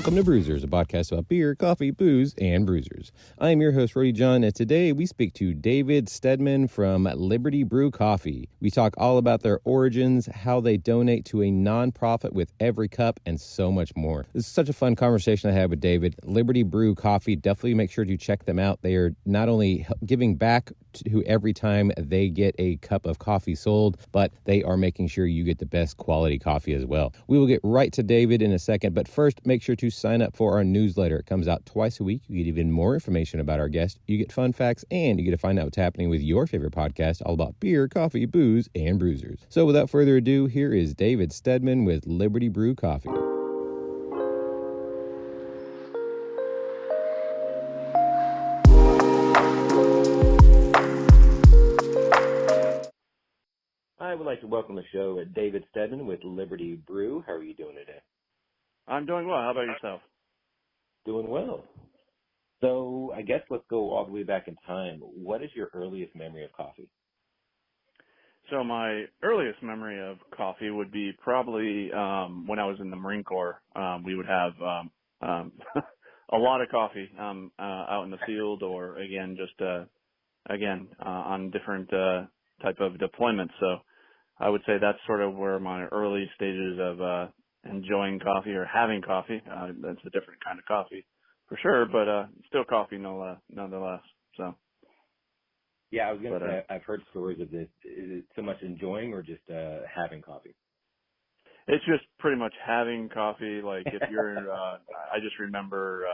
Welcome to Brewsers, a podcast about beer, coffee, booze, and bruisers. I am your host, Rody John, and today we speak to David Steadman from Liberty Brew Coffee. We talk all about their origins, how they donate to a nonprofit with every cup, and so much more. This is such a fun conversation I had with David. Liberty Brew Coffee, definitely make sure to check them out. They are not only giving back to every time they get a cup of coffee sold, but they are making sure you get the best quality coffee as well. We will get right to David in a second, but first, make sure to sign up for our newsletter. It comes out twice a week. You get even more information about our guests. You get fun facts, and you get to find out what's happening with your favorite podcast, all about beer, coffee, booze, and bruisers. So without further ado, here is David Steadman with Liberty Brew Coffee. I would like to welcome the show David Steadman with Liberty Brew. How are you doing today? I'm doing well. How about yourself? Doing well. So I guess let's go all the way back in time. What is your earliest memory of coffee? So my earliest memory of coffee would be probably when I was in the Marine Corps. We would have a lot of coffee out in the field, or again, just on different type of deployments. So I would say that's sort of where my early stages of enjoying coffee or having coffee. That's a different kind of coffee for sure, but still coffee nonetheless. So yeah, I was going to say I've heard stories of this. Is it so much enjoying or just having coffee? It's just pretty much having coffee. Like if you're, I just remember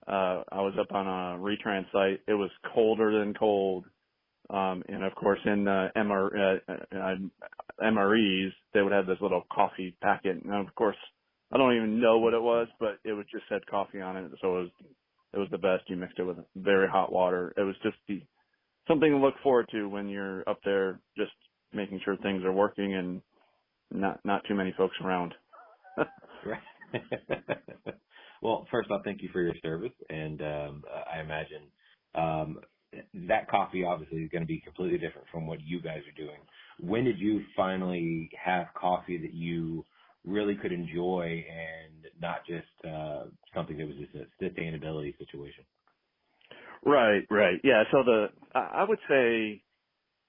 I was up on a retrans site. It was colder than cold. And of course in MREs, they would have this little coffee packet. And of course, I don't even know what it was, but it was just said coffee on it. So it was the best. You mixed it with very hot water. It was just something to look forward to when you're up there, just making sure things are working and not too many folks around. Right. Well, first off, thank you for your service. And I imagine that coffee obviously is going to be completely different from what you guys are doing. When did you finally have coffee that you really could enjoy and not just something that was just a sustainability situation? Right. Yeah. So I would say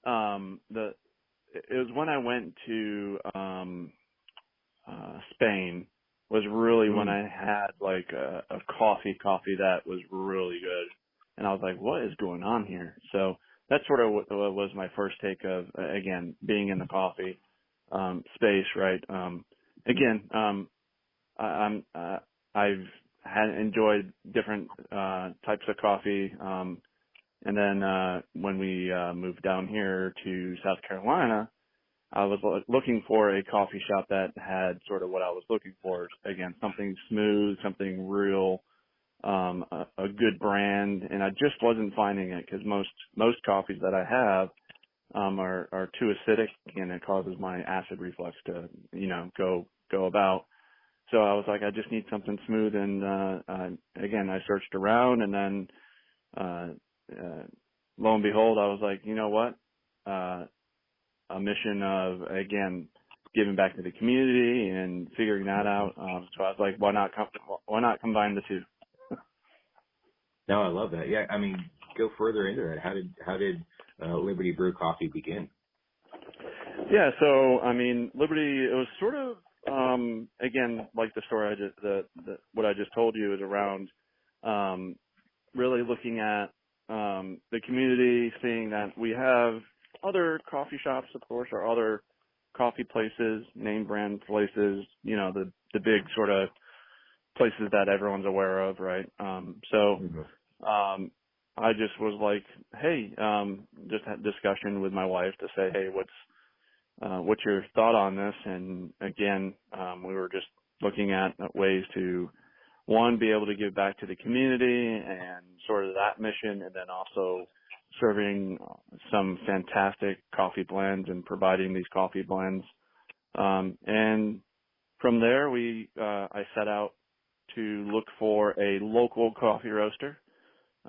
it was when I went to Spain was really when I had like a coffee that was really good. And I was like, what is going on here? So that's sort of what was my first take of, again, being in the coffee space, right? I've enjoyed different types of coffee. And then when we moved down here to South Carolina, I was looking for a coffee shop that had sort of what I was looking for. Again, something smooth, something real. A good brand, and I just wasn't finding it because most coffees that I have are too acidic, and it causes my acid reflux to go about. So I was like, I just need something smooth, and again I searched around, and then lo and behold, I was like, you know what, a mission of again giving back to the community and figuring that out. So I was like, why not combine the two? No, I love that. Yeah, I mean, go further into that. How did Liberty Brew Coffee begin? Yeah, so I mean, Liberty. It was sort of again like the story what I just told you is around really looking at the community, seeing that we have other coffee shops, of course, or other coffee places, name brand places. You know, the big sort of places that everyone's aware of, right? I just was like, hey, just had discussion with my wife to say, hey, what's your thought on this? And again, we were just looking at ways to, one, be able to give back to the community and sort of that mission, and then also serving some fantastic coffee blends and providing these coffee blends. And from there, I set out to look for a local coffee roaster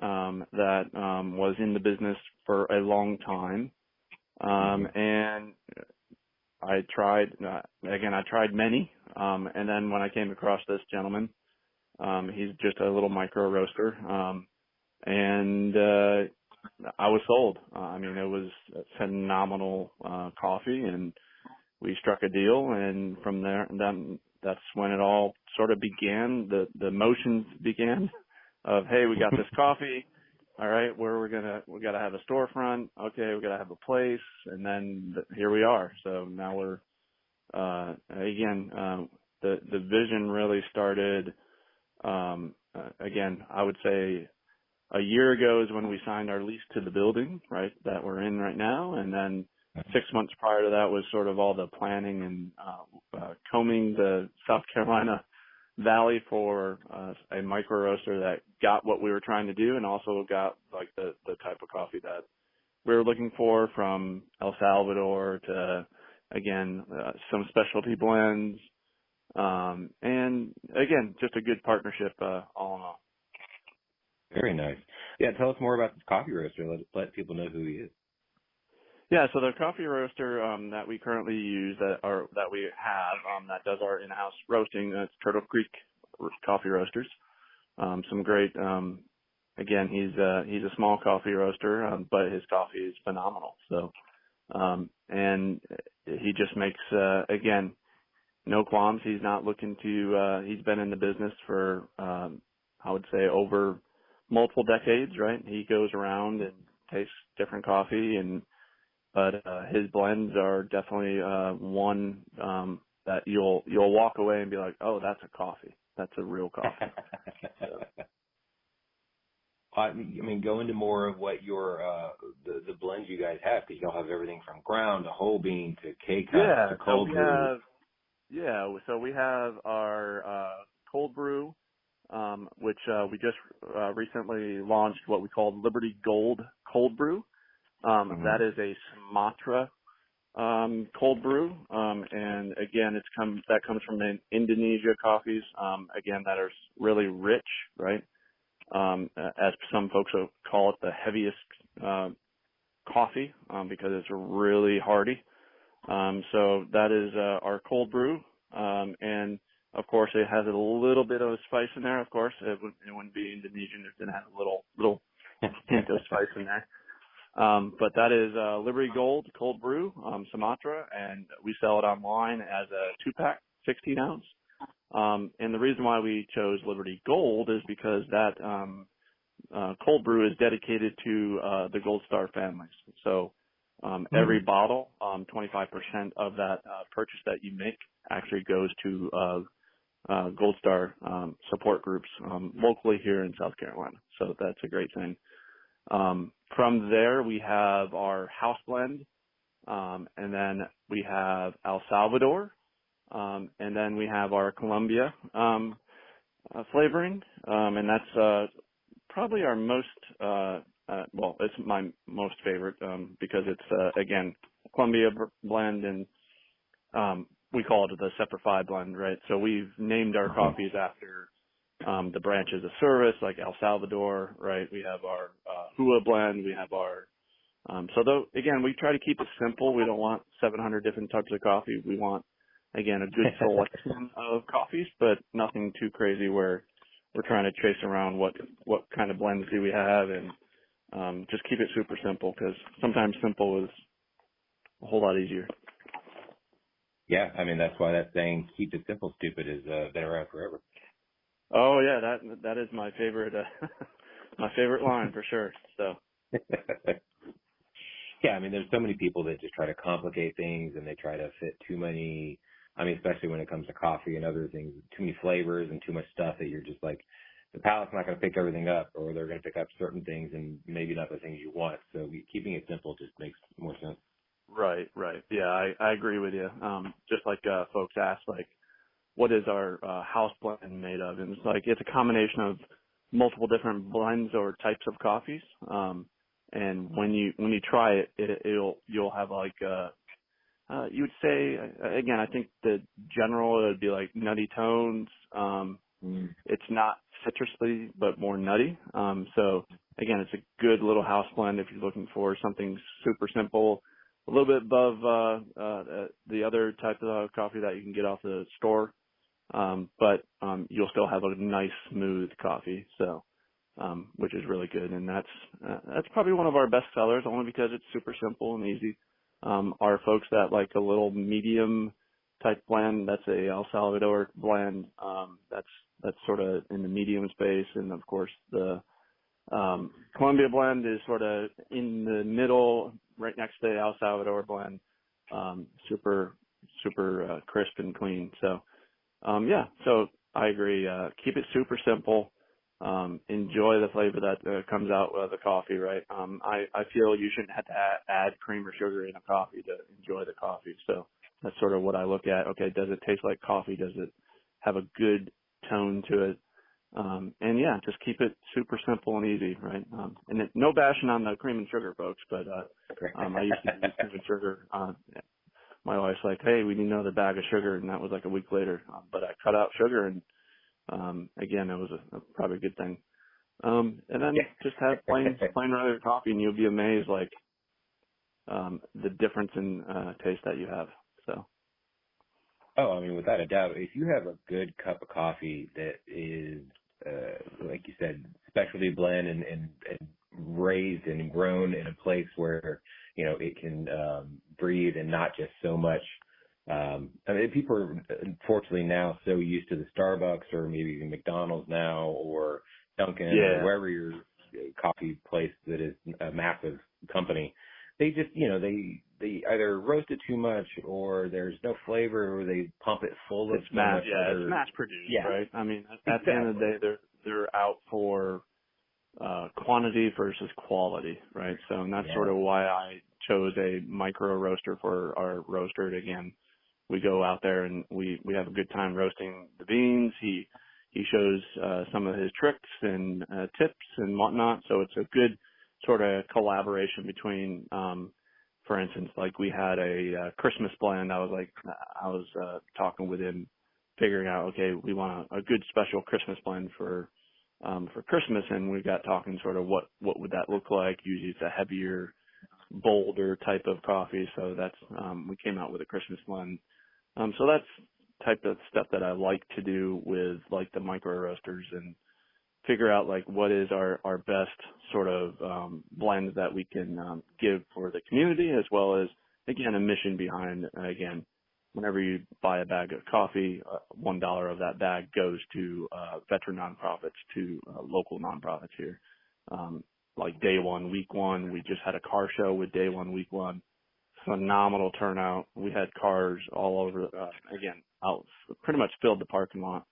that was in the business for a long time. And I tried many. And then when I came across this gentleman, He's just a little micro roaster. And I was sold. I mean, it was phenomenal coffee, and we struck a deal. And from there, then that's when it all sort of began. The motions began of, hey, we got this coffee. All right, we got to have a storefront. Okay, we got to have a place, and then here we are. So now we're the vision really started. Again, I would say a year ago is when we signed our lease to the building, right, that we're in right now. And then 6 months prior to that was sort of all the planning and combing the South Carolina Valley for a micro roaster that got what we were trying to do and also got like the type of coffee that we were looking for, from El Salvador to, again, some specialty blends. And again, just a good partnership all in all. Very nice. Yeah, tell us more about this coffee roaster. Let people know who he is. Yeah, so the coffee roaster that we currently use, that we have, that does our in-house roasting, that's Turtle Creek Coffee Roasters. Some great. Again, he's a small coffee roaster, but his coffee is phenomenal. So, and he just makes again, no qualms. He's not looking to. He's been in the business for I would say over multiple decades, right? He goes around and tastes different coffee, but his blends are definitely one that you'll walk away and be like, oh, that's a coffee. That's a real coffee. So. I mean, go into more of what your the blends you guys have, because y'all have everything from ground to whole bean to K-Cup to cold brew. So we have our cold brew, which we just recently launched what we call Liberty Gold Cold Brew. That is a Sumatra cold brew, and again, that comes from Indonesia coffees. Again, that are really rich, right? As some folks call it, the heaviest coffee because it's really hearty. So that is our cold brew, and of course it has a little bit of spice in there. Of course, it wouldn't be Indonesian if it didn't have a little hint of spice in there. But that is Liberty Gold Cold Brew, Sumatra, and we sell it online as a 2-pack, 16 ounce. And the reason why we chose Liberty Gold is because that cold brew is dedicated to the Gold Star families. So every bottle, 25% of that purchase that you make actually goes to Gold Star support groups locally here in South Carolina. So that's a great thing. From there, we have our house blend, and then we have El Salvador, and then we have our Colombia flavoring, and that's probably our most, it's my most favorite because it's, again, Colombia blend, and we call it the Semper Fi blend, right? So we've named our coffees after the branches of service, like El Salvador, right? We have our Hua blend. We have our again, we try to keep it simple. We don't want 700 different types of coffee. We want, again, a good selection of coffees, but nothing too crazy where we're trying to chase around what kind of blends do we have, and just keep it super simple, because sometimes simple is a whole lot easier. Yeah, I mean, that's why that saying, keep it simple, stupid, is been around forever. Oh yeah, that is my favorite my favorite line for sure. So yeah, I mean, there's so many people that just try to complicate things, and they try to fit too many. I mean, especially when it comes to coffee and other things, too many flavors and too much stuff that you're just like, the palate's not going to pick everything up, or they're going to pick up certain things and maybe not the things you want. So keeping it simple just makes more sense. Right. Yeah, I agree with you. Just like folks ask, like, what is our house blend made of? And it's like, it's a combination of multiple different blends or types of coffees. And when you try it, you'll have like, you would say, again, I think the general, it would be like nutty tones. It's not citrusy, but more nutty. So again, it's a good little house blend if you're looking for something super simple, a little bit above the other type of coffee that you can get off the store. but you'll still have a nice, smooth coffee. So, which is really good, and that's probably one of our best sellers, only because it's super simple and easy. Our folks that like a little medium type blend, that's a El Salvador blend. That's sort of in the medium space, and of course the Colombia blend is sort of in the middle, right next to the El Salvador blend. Super crisp and clean. So, so I agree. Keep it super simple. Enjoy the flavor that comes out of the coffee, right? I feel you shouldn't have to add cream or sugar in a coffee to enjoy the coffee. So that's sort of what I look at. Okay, does it taste like coffee? Does it have a good tone to it? And yeah, just keep it super simple and easy, right? No bashing on the cream and sugar, folks, but I used to use cream and sugar. My wife's like, hey, we need another bag of sugar, and that was like a week later. But I cut out sugar, and again, it was probably a good thing. And then just have plain regular coffee, and you'll be amazed, like the difference in taste that you have. So. Oh, I mean, without a doubt, if you have a good cup of coffee that is, like you said, specialty blend and raised and grown in a place where, it can breathe and not just so much. I mean, people are unfortunately now so used to the Starbucks or maybe even McDonald's now or Dunkin' or wherever your coffee place that is a massive company. They just, they either roast it too much or there's no flavor or they pump it full of it's mass produced, right? I mean, at the end of the day, they're out for quantity versus quality, right? So, and that's sort of why I chose a micro roaster for our roaster. Again, we go out there and we have a good time roasting the beans. He shows some of his tricks and tips and whatnot. So it's a good sort of collaboration between, for instance, like we had a Christmas blend. I was talking with him, figuring out, okay, we want a good special Christmas blend for Christmas, and we got talking sort of what would that look like. Usually it's a heavier, bolder type of coffee, so that's we came out with a Christmas blend. So that's type of stuff that I like to do with like the micro roasters and figure out like what is our best sort of blend that we can give for the community, as well as again a mission behind again. Whenever you buy a bag of coffee, $1 of that bag goes to veteran nonprofits, to local nonprofits here. Like Day One, Week One, we just had a car show with Day One, Week One. Phenomenal turnout. We had cars all over, out pretty much filled the parking lot.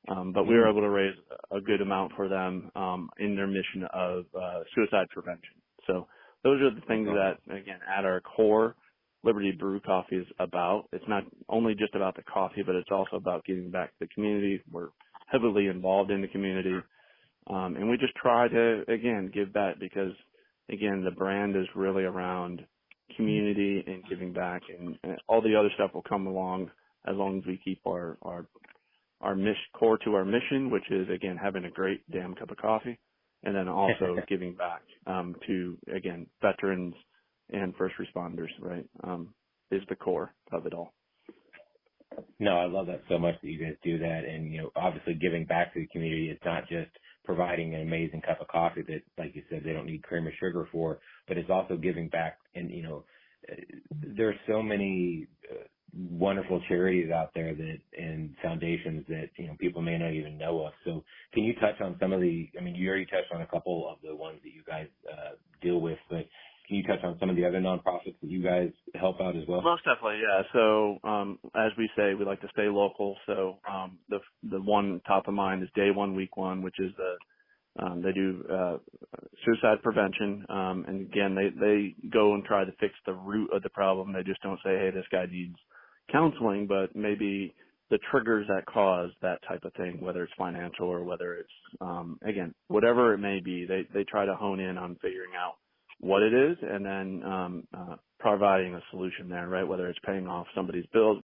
But we were able to raise a good amount for them in their mission of suicide prevention. So those are the things that, again, at our core, Liberty Brew Coffee is about. It's not only just about the coffee, but it's also about giving back to the community. We're heavily involved in the community. And we just try to, again, give back because, again, the brand is really around community and giving back, and all the other stuff will come along as long as we keep our core to our mission, which is, again, having a great damn cup of coffee, and then also giving back to, again, veterans and first responders, right, is the core of it all. No, I love that so much that you guys do that. And, obviously giving back to the community, it's not just providing an amazing cup of coffee that, like you said, they don't need cream or sugar for, but it's also giving back. And, there's so many wonderful charities out there and foundations that, people may not even know of. So can you touch on some of you already touched on a couple of the ones that you guys deal with, but can you touch on some of the other nonprofits that you guys help out as well? Most definitely, yeah. So as we say, we like to stay local. So the one top of mind is Day One, Week One, which is they do suicide prevention. And again, they go and try to fix the root of the problem. They just don't say, hey, this guy needs counseling, but maybe the triggers that cause that type of thing, whether it's financial or whether it's, again, whatever it may be, they try to hone in on figuring out what it is and then providing a solution there, right? Whether it's paying off somebody's bills,